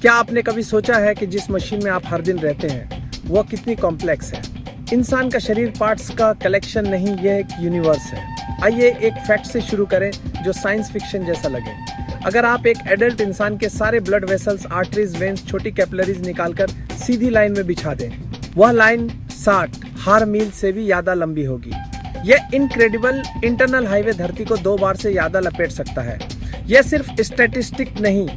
क्या आपने कभी सोचा है कि जिस मशीन में आप हर दिन रहते हैं वह कितनी कॉम्प्लेक्स है? इंसान का शरीर पार्ट्स का कलेक्शन नहीं, यह एक यूनिवर्स है। आइए एक फैक्ट से शुरू करें जो साइंस फिक्शन जैसा लगे। अगर आप एक एडल्ट इंसान के सारे ब्लड वेसल्स, आर्टरीज, वेन्स, छोटी कैपिलरीज निकालकर सीधी लाइन में बिछा दें, वह लाइन 60 मील से भी ज्यादा लंबी होगी। यह इनक्रेडिबल इंटरनल हाईवे धरती को 2 बार से ज्यादा लपेट सकता है। यह सिर्फ स्टैटिस्टिक नहीं,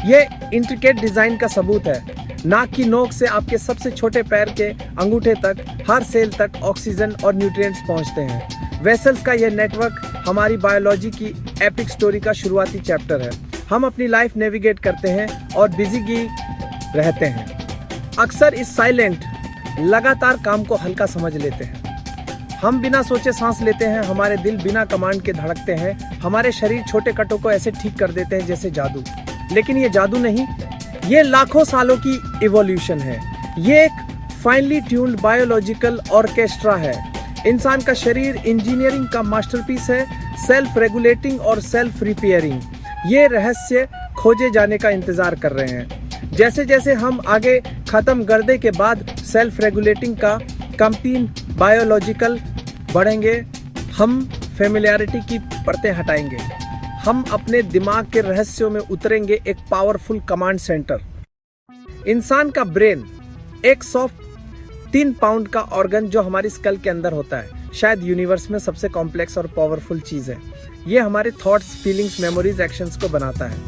यह इंट्रिकेट डिजाइन का सबूत है। नाक की नोक से आपके सबसे छोटे पैर के अंगूठे तक, हर सेल तक ऑक्सीजन और न्यूट्रिएंट्स पहुंचते हैं। वेसल्स का यह नेटवर्क हमारी बायोलॉजी की एपिक स्टोरी का शुरुआती चैप्टर है। हम अपनी लाइफ नेविगेट करते हैं और बिजी रहते हैं। अक्सर इस साइलेंट लगातार काम को हल्का समझ लेते हैं। हम बिना सोचे सांस लेते हैं, हमारे दिल बिना कमांड के धड़कते हैं, हमारे शरीर छोटे कटों को ऐसे ठीक कर देते हैं जैसे जादू। लेकिन ये जादू नहीं, ये लाखों सालों की इवोल्यूशन है। ये एक फाइनली ट्यून्ड बायोलॉजिकल ऑर्केस्ट्रा है। इंसान का शरीर इंजीनियरिंग का मास्टरपीस है, सेल्फ रेगुलेटिंग और सेल्फ रिपेयरिंग। ये रहस्य खोजे जाने का इंतजार कर रहे हैं। जैसे जैसे हम आगे खत्म गर्दे के बाद सेल्फ रेगुलेटिंग का कंपीन बायोलॉजिकल बढ़ेंगे, हम फेमिलियरिटी की परतें हटाएंगे, हम अपने दिमाग के रहस्यों में उतरेंगे एक पावरफुल कमांड सेंटर। इंसान का ब्रेन एक सॉफ्ट 3 पाउंड का ऑर्गन जो हमारी स्कल के अंदर होता है, शायद यूनिवर्स में सबसे कॉम्प्लेक्स और पावरफुल चीज है। ये हमारे थॉट्स, फीलिंग्स, मेमोरीज, एक्शंस को बनाता है।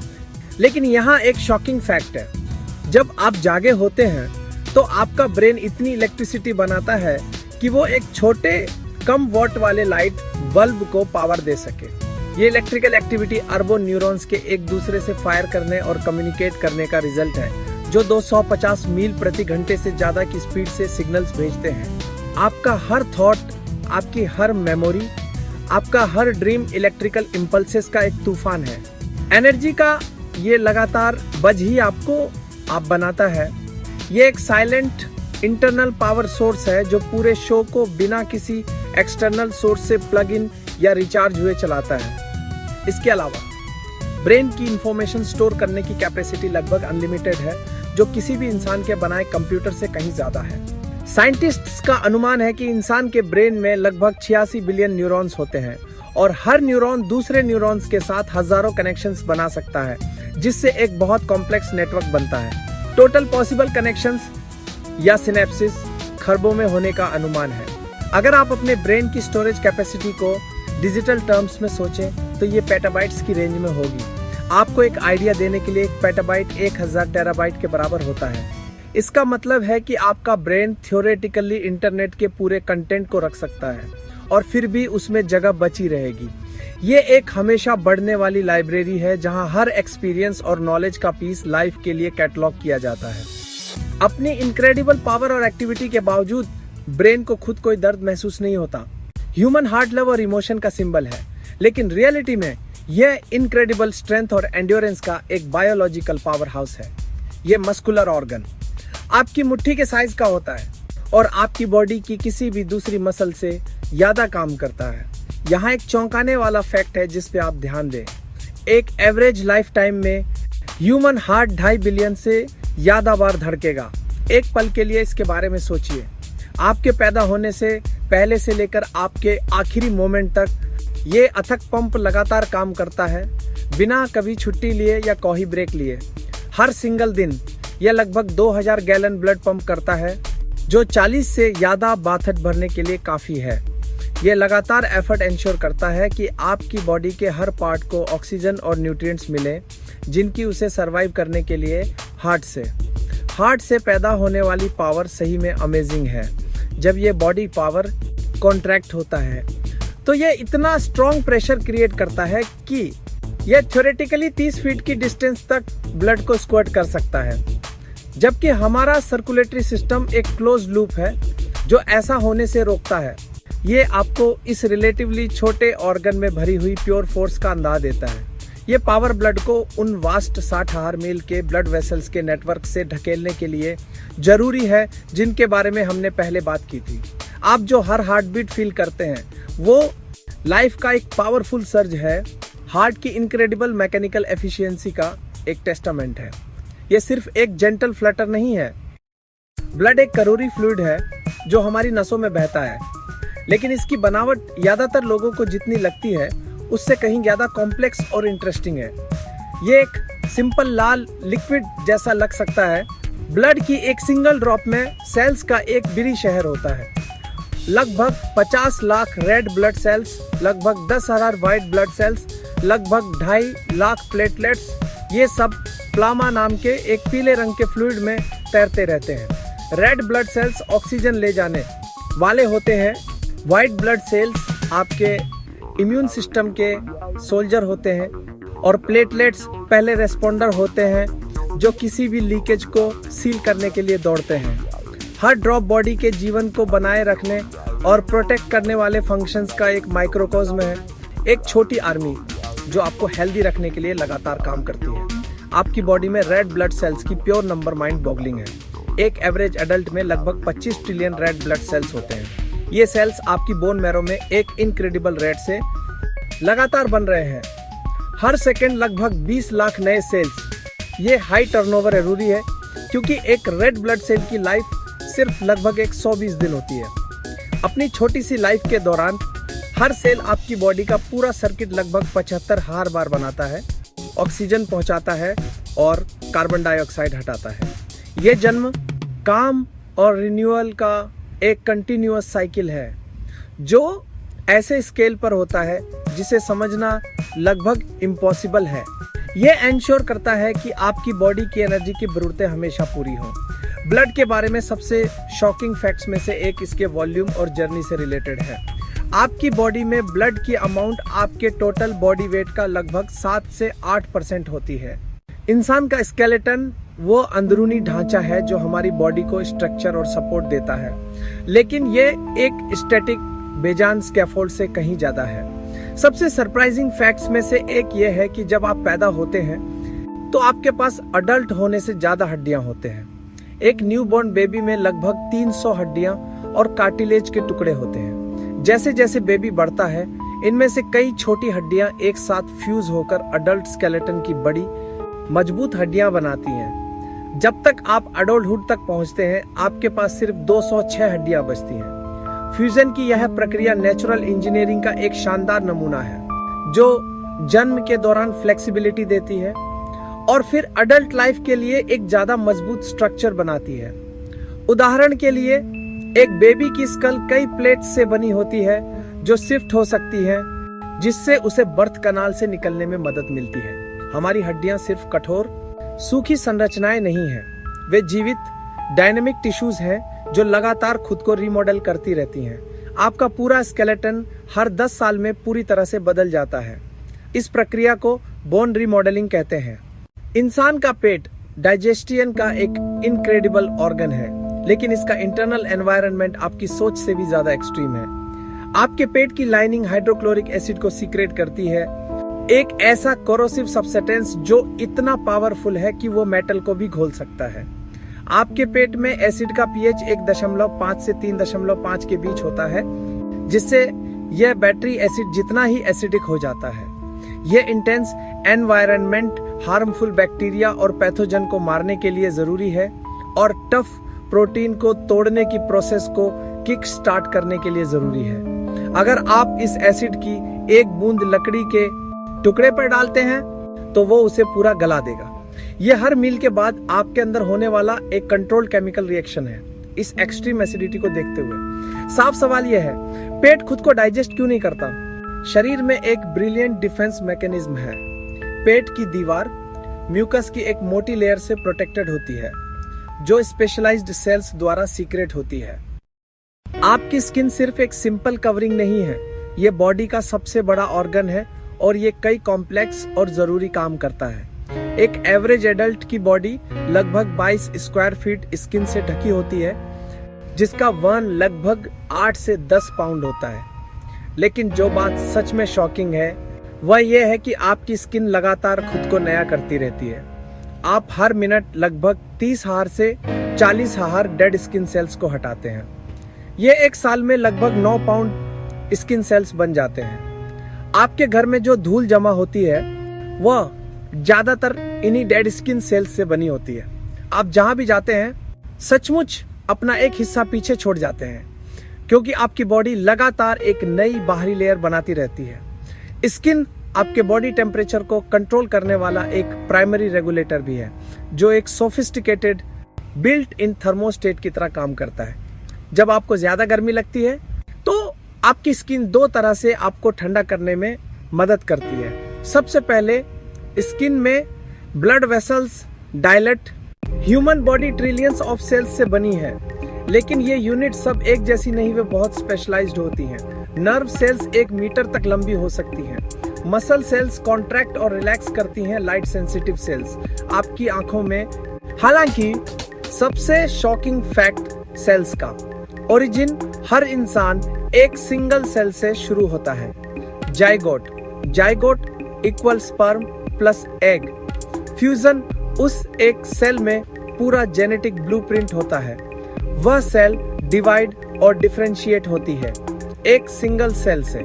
लेकिन यहाँ एक शॉकिंग फैक्ट है, जब आप जागे होते हैं तो आपका ब्रेन इतनी इलेक्ट्रिसिटी बनाता है कि वो एक छोटे कम वॉट वाले लाइट बल्ब को पावर दे सके। ये इलेक्ट्रिकल एक्टिविटी अरबों न्यूरॉन्स के एक दूसरे से फायर करने और कम्युनिकेट करने का रिजल्ट है, जो 250 मील प्रति घंटे से ज्यादा की स्पीड से सिग्नल्स भेजते हैं। आपका हर थॉट, आपकी हर मेमोरी, आपका हर ड्रीम इलेक्ट्रिकल इम्पल्सेस का एक तूफान है। एनर्जी का ये लगातार बज ही आपको आप बनाता है। ये एक साइलेंट इंटरनल पावर सोर्स है जो पूरे शो को बिना किसी एक्सटर्नल सोर्स से प्लग इन या रिचार्ज हुए चलाता है। इसके अलावा ब्रेन की इंफॉर्मेशन स्टोर करने की कैपेसिटी लगभग अनलिमिटेड है, जो किसी भी इंसान के बनाए कंप्यूटर से कहीं ज्यादा है। साइंटिस्ट्स का अनुमान है कि इंसान के ब्रेन में लगभग 86 बिलियन न्यूरॉन्स होते हैं और हर न्यूरॉन दूसरे न्यूरॉन्स के साथ हजारों कनेक्शंस बना सकता है, जिससे एक बहुत कॉम्प्लेक्स नेटवर्क बनता है। टोटल पॉसिबल कनेक्शंस या सिनेप्सिस खरबों में होने का अनुमान है। अगर आप अपने ब्रेन की स्टोरेज कैपेसिटी को डिजिटल टर्म्स में सोचें तो ये पेटाबाइट्स की रेंज में होगी। आपको एक आइडिया देने के लिए एक पेटाबाइट 1000 टेराबाइट के बराबर होता है। इसका मतलब है कि आपका ब्रेन थ्योरेटिकली इंटरनेट के पूरे कंटेंट को रख सकता है और फिर भी उसमें जगह बची रहेगी। ये एक हमेशा बढ़ने वाली लाइब्रेरी है जहां हर एक्सपीरियंस और नॉलेज का पीस लाइफ के लिए कैटलॉग किया जाता है। अपनी इनक्रेडिबल पावर और एक्टिविटी के बावजूद ब्रेन को खुद कोई दर्द महसूस नहीं होता। ह्यूमन हार्ट लव और इमोशन का सिंबल है, लेकिन रियलिटी में यह इनक्रेडिबल स्ट्रेंथ और एंड्योरेंस का एक बायोलॉजिकल पावर हाउस है। यह मस्कुलर ऑर्गन आपकी मुट्ठी के साइज का होता है और आपकी बॉडी की किसी भी दूसरी मसल से ज्यादा काम करता है। यहाँ एक चौंकाने वाला फैक्ट है जिस पे आप ध्यान दें। एक एवरेज लाइफ टाइम में ह्यूमन हार्ट 2.5 बिलियन से ज्यादा बार धड़केगा। एक पल के लिए इसके बारे में सोचिए। आपके पैदा होने से पहले से लेकर आपके आखिरी मोमेंट तक ये अथक पंप लगातार काम करता है, बिना कभी छुट्टी लिए या कोई ब्रेक लिए। हर सिंगल दिन यह लगभग 2000 गैलन ब्लड पंप करता है, जो 40 से ज्यादा बाथट भरने के लिए काफी है। यह लगातार एफर्ट इंश्योर करता है कि आपकी बॉडी के हर पार्ट को ऑक्सीजन और न्यूट्रिएंट्स मिले, जिनकी उसे सरवाइव करने के लिए हार्ट से पैदा होने वाली पावर सही में अमेजिंग है। जब ये बॉडी पावर कॉन्ट्रैक्ट होता है तो ये इतना स्ट्रॉन्ग प्रेशर क्रिएट करता है कि यह थ्योरेटिकली 30 फीट की डिस्टेंस तक ब्लड को स्क्वर्ट कर सकता है। जबकि हमारा सर्कुलेटरी सिस्टम एक क्लोज लूप है जो ऐसा होने से रोकता है। ये आपको इस रिलेटिवली छोटे ऑर्गन में भरी हुई प्योर फोर्स का अंदाजा देता है। ये पावर ब्लड को उन वास्ट 60,000 मील के ब्लड वेसल्स के नेटवर्क से ढकेलने के लिए जरूरी है, जिनके बारे में हमने पहले बात की थी। आप जो हर हार्ट बीट फील करते हैं वो लाइफ का एक पावरफुल सर्ज है, हार्ट की इनक्रेडिबल मैकेनिकल एफिशिएंसी का एक टेस्टामेंट है। ये सिर्फ एक जेंटल फ्लटर नहीं है। ब्लड एक करोरी फ्लूइड है जो हमारी नसों में बहता है, लेकिन इसकी बनावट ज्यादातर लोगों को जितनी लगती है उससे कहीं ज्यादा कॉम्प्लेक्स और इंटरेस्टिंग है। ये एक सिंपल लाल लिक्विड जैसा लग सकता है। ब्लड की एक सिंगल ड्रॉप में सेल्स का एक बिरी शहर होता है। लगभग 50 लाख रेड ब्लड सेल्स, लगभग 10,000 व्हाइट ब्लड सेल्स, लगभग 2.5 लाख प्लेटलेट्स, ये सब प्लामा नाम के एक पीले रंग के फ्लूइड में तैरते रहते हैं। रेड ब्लड सेल्स ऑक्सीजन ले जाने वाले होते हैं। व्हाइट ब्लड सेल्स आपके इम्यून सिस्टम के सोल्जर होते हैं और प्लेटलेट्स पहले रेस्पोंडर होते हैं जो किसी भी लीकेज को सील करने के लिए दौड़ते हैं। हर ड्रॉप बॉडी के जीवन को बनाए रखने और प्रोटेक्ट करने वाले फंक्शंस का एक माइक्रोकॉस्म है, एक छोटी आर्मी जो आपको हेल्दी रखने के लिए लगातार काम करती है। आपकी बॉडी में रेड ब्लड सेल्स की प्योर नंबर माइंड बॉगलिंग है। एक एवरेज एडल्ट में लगभग 25 ट्रिलियन रेड ब्लड सेल्स होते हैं। ये सेल्स आपकी बोन मैरो में एक इनक्रेडिबल रेट से लगातार बन रहे हैं। हर सेकंड लगभग 20 लाख नए सेल्स। ये हाई टर्नओवर जरूरी है क्योंकि एक रेड ब्लड सेल की लाइफ सिर्फ लगभग 120 दिन होती है। अपनी छोटी सी लाइफ के दौरान हर सेल आपकी बॉडी का पूरा सर्किट लगभग 75 बार बनाता है, ऑक्सीजन पहुंचाता है और कार्बन डाइऑक्साइड हटाता है। ये जन्म, काम और रिन्यूअल का एक कंटिन्यूअस साइकिल है जो ऐसे स्केल पर होता है जिसे समझना लगभग इम्पॉसिबल है। ये एंश्योर करता है कि आपकी बॉडी की एनर्जी की जरूरतें हमेशा पूरी हों। ब्लड के बारे में सबसे शॉकिंग फैक्ट्स में से एक इसके वॉल्यूम और जर्नी से रिलेटेड है। आपकी बॉडी में ब्लड की अमाउंट आपके टोटल बॉडी वेट का लगभग 7 से 8% होती है। इंसान का स्केलेटन वो अंदरूनी ढांचा है जो हमारी बॉडी को स्ट्रक्चर और सपोर्ट देता है, लेकिन ये एक स्टैटिक बेजान स्कैफोल्ड से कहीं ज्यादा है। सबसे सरप्राइजिंग फैक्ट्स में से एक ये है कि जब आप पैदा होते हैं तो आपके पास अडल्ट होने से ज्यादा हड्डियां होते हैं। एक न्यूबॉर्न बेबी में लगभग 300 हड्डियां और कार्टिलेज के टुकड़े होते हैं। जैसे जैसे बेबी बढ़ता है, इनमें से कई छोटी हड्डियां एक साथ फ्यूज होकर अडल्ट स्केलेटन की बड़ी मजबूत हड्डियां बनाती हैं। जब तक आप अडल्टहुड तक पहुंचते हैं, आपके पास सिर्फ 206 हड्डियां बचती हैं। फ्यूजन की यह प्रक्रिया नेचुरल इंजीनियरिंग का एक शानदार नमूना है जो जन्म के दौरान फ्लेक्सिबिलिटी देती है और फिर अडल्ट लाइफ के लिए एक ज्यादा मजबूत स्ट्रक्चर बनाती है। उदाहरण के लिए, एक बेबी की स्कल कई प्लेट्स से बनी होती है जो शिफ्ट हो सकती है, जिससे उसे बर्थ कनाल से निकलने में मदद मिलती है। हमारी हड्डियां सिर्फ कठोर सूखी संरचनाएं नहीं हैं, वे जीवित डायनेमिक टिश्यूज हैं जो लगातार खुद को रिमॉडल करती रहती हैं। आपका पूरा स्केलेटन हर 10 साल में पूरी तरह से बदल जाता है। इस प्रक्रिया को बोन रिमॉडलिंग कहते हैं। इंसान का पेट डाइजेस्टियन का एक इनक्रेडिबल ऑर्गन है, लेकिन इसका इंटरनल एनवायरनमेंट आपकी सोच से भी ज्यादा एक्सट्रीम है। आपके पेट की लाइनिंग हाइड्रोक्लोरिक एसिड को सीक्रेट करती है, एक ऐसा कोरोसिव सब्सटेंस जो इतना पावरफुल है कि वो मेटल को भी घोल सकता है। आपके पेट में एसिड का पीएच 1.5 से 3.5 के बीच होता है, जिससे यह बैटरी एसिड जितना ही एसिडिक हो जाता है। यह इंटेंस एनवायरनमेंट हार्मफुल बैक्टीरिया और पैथोजन को मारने के लिए जरूरी है और टफ प्रोटीन को तोड़ने की प्रोसेस को किक स्टार्ट करने के लिए जरूरी है। अगर आप इस एसिड की एक बूंद लकड़ी के टुकड़े पर डालते हैं तो वो उसे पूरा गला देगा। यह हर मील के बाद आपके अंदर होने वाला एक कंट्रोल्ड केमिकल रिएक्शन है। इस एक्सट्रीम एसिडिटी को देखते हुए साफ सवाल यह है, पेट खुद को डाइजेस्ट क्यों नहीं करता? शरीर में एक ब्रिलियंट डिफेंस मैकेनिज्म है। पेट की दीवार म्यूकस की एक मोटी लेयर से प्रोटेक्टेड होती है जो स्पेशलाइज्ड सेल्स द्वारा सीक्रेट होती है। आपकी स्किन सिर्फ एक सिंपल कवरिंग नहीं है, ये बॉडी का सबसे बड़ा ऑर्गन है और ये कई कॉम्प्लेक्स और जरूरी काम करता है। एक एवरेज एडल्ट की बॉडी लगभग 22 स्क्वायर फीट स्किन से ढकी होती है, जिसका वजन लगभग 8 से 10 पाउंड होता है। लेकिन जो बात सच में शॉकिंग है वह यह है कि आपकी स्किन लगातार खुद को नया करती रहती है। आप हर मिनट लगभग 30 हार से 40 हार डेड स्किन सेल्स को हटाते हैं। यह एक साल में लगभग 9 पाउंड स्किन सेल्स बन जाते हैं। आपके घर में जो धूल जमा होती है वह ज्यादातर इन्हीं डेड स्किन सेल्स से बनी होती है। आप जहां भी जाते हैं सचमुच अपना एक हिस्सा पीछे छोड़ जाते हैं, क्योंकि आपकी बॉडी लगातार एक नई बाहरी लेयर बनाती रहती है। स्किन आपके बॉडी टेम्परेचर को कंट्रोल करने वाला एक प्राइमरी रेगुलेटर भी है, जो एक सोफिस्टिकेटेड बिल्ट इन थर्मोस्टेट की तरह काम करता है। जब आपको ज्यादा गर्मी लगती है तो आपकी स्किन दो तरह से आपको ठंडा करने में मदद करती है। सबसे पहले स्किन में blood vessels dilate. Human body trillions of cells से बनी है, लेकिन ये यूनिट सब एक जैसी नहीं, वे बहुत स्पेशलाइज्ड होती हैं। नर्व सेल्स 1 मीटर तक लंबी हो सकती हैं। मसल सेल्स कॉन्ट्रैक्ट और रिलैक्स करती हैं लाइट सेंसिटिव सेल्स आपकी आंखों में। हालांकि सबसे शॉकिंग फैक्ट सेल्स का ओरिजिन हर इंसान एक सिंगल सेल से शुरू होता है, zygote. Zygote equal sperm plus egg. Fusion उस एक सेल में पूरा जेनेटिक ब्लूप्रिंट होता है। वह सेल डिवाइड और डिफरेंशिएट होती है एक सिंगल सेल से।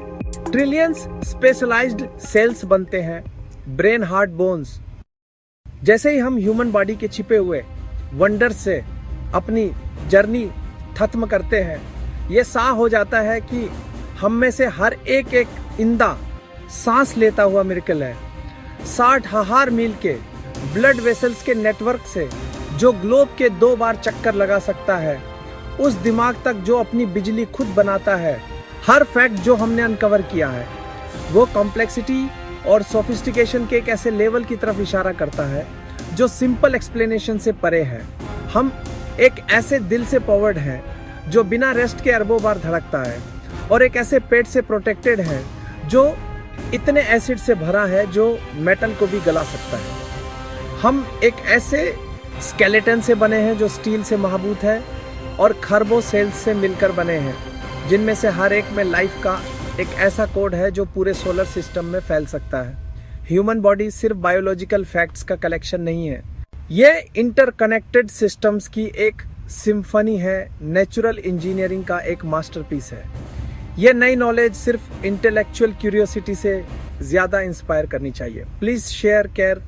ट्रिलियंस स्पेशलाइज्ड सेल्स बनते हैं, ब्रेन, हार्ट, बोन्स। जैसे ही हम ह्यूमन बॉडी के छिपे हुए वंडर से अपनी जर्नी खत्म करते हैं, ये सा हो जाता है कि हम में से हर एक इंदा सांस लेता हुआ मिरेकल है। 60,000 मील के ब्लड वेसल्स के नेटवर्क से जो ग्लोब के 2 बार चक्कर लगा सकता है, उस दिमाग तक जो अपनी बिजली खुद बनाता है। हर फैक्ट जो हमने अनकवर किया है वो कॉम्प्लेक्सिटी और सोफिस्टिकेशन के एक ऐसे लेवल की तरफ इशारा करता है जो सिंपल एक्सप्लेनेशन से परे है। हम एक ऐसे दिल से पावर्ड हैं जो बिना रेस्ट के अरबों बार धड़कता है, और एक ऐसे पेट से प्रोटेक्टेड है जो इतने एसिड से भरा है जो मेटल को भी गला सकता है। हम एक ऐसे स्केलेटन से बने हैं जो स्टील से महबूत है, और खरबों सेल्स से मिलकर बने हैं, जिनमें से हर एक में लाइफ का एक ऐसा कोड है जो पूरे सोलर सिस्टम में फैल सकता है। ह्यूमन बॉडी सिर्फ बायोलॉजिकल फैक्ट्स का कलेक्शन नहीं है, ये इंटरकनेक्टेड सिस्टम्स की एक सिम्फनी है, नेचुरल इंजीनियरिंग का एक मास्टरपीस है। ये नई नॉलेज सिर्फ इंटेलेक्चुअल क्यूरियोसिटी से ज्यादा इंस्पायर करनी चाहिए। Please share, care